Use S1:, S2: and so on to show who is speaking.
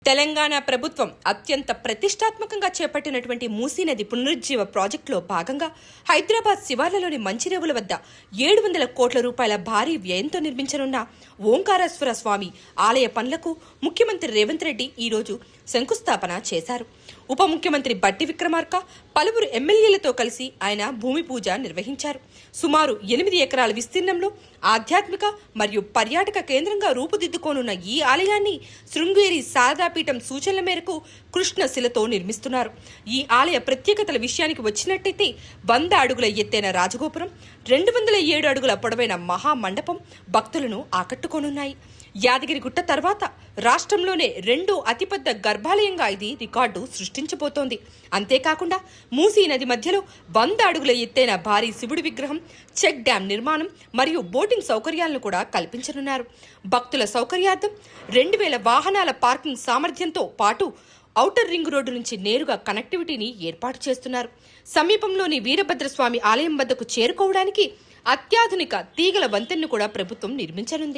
S1: తెలంగాణ ప్రభుత్వం అత్యంత ప్రతిష్టాత్మకంగా చేపట్టినటువంటి మూసీ నది పునరుజ్జీవ ప్రాజెక్టులో భాగంగా హైదరాబాద్ శివార్లలోని మంచిరేవుల వద్ద 700 కోట్ల రూపాయల భారీ వ్యయంతో నిర్మించనున్న ఓంకారేశ్వర స్వామి ఆలయ పనులకు ముఖ్యమంత్రి రేవంత్ రెడ్డి ఈరోజు శంకుస్థాపన చేశారు. ఉప ముఖ్యమంత్రి బట్టి విక్రమార్క, పలువురు ఎమ్మెల్యేలతో కలిసి ఆయన భూమి పూజ నిర్వహించారు. సుమారు 8 ఎకరాల విస్తీర్ణంలో ఆధ్యాత్మిక మరియు పర్యాటక కేంద్రంగా రూపుదిద్దుకోనున్న ఈ ఆలయాన్ని శృంగేరి శారదాపీఠం సూచనల మేరకు కృష్ణశిలతో నిర్మిస్తున్నారు. ఈ ఆలయ ప్రత్యేకతల విషయానికి వచ్చినట్టయితే 100 అడుగుల ఎత్తైన రాజగోపురం, 207 అడుగుల పొడవైన మహామండపం భక్తులను ఆకట్టుకోనున్నాయి. యాదగిరిగుట్ట తర్వాత రాష్ట్రంలోనే 2వ అతిపెద్ద గర్భాలయంగా ఇది రికార్డు సృష్టించబోతోంది. అంతేకాకుండా మూసీ నది మధ్యలో 100 అడుగుల ఎత్తైన భారీ శివుడి విగ్రహం, చెక్ డ్యాం నిర్మాణం మరియు బోటింగ్ సౌకర్యాలను కూడా కల్పించనున్నారు. భక్తుల సౌకర్యార్థం 2000 వాహనాల పార్కింగ్ సామర్థ్యంతో పాటు ఔటర్ రింగ్ రోడ్డు నుంచి నేరుగా కనెక్టివిటీని ఏర్పాటు చేస్తున్నారు. సమీపంలోని వీరభద్రస్వామి ఆలయం వద్దకు చేరుకోవడానికి అత్యాధునిక తీగల వంతెనను కూడా ప్రభుత్వం నిర్మించనుంది.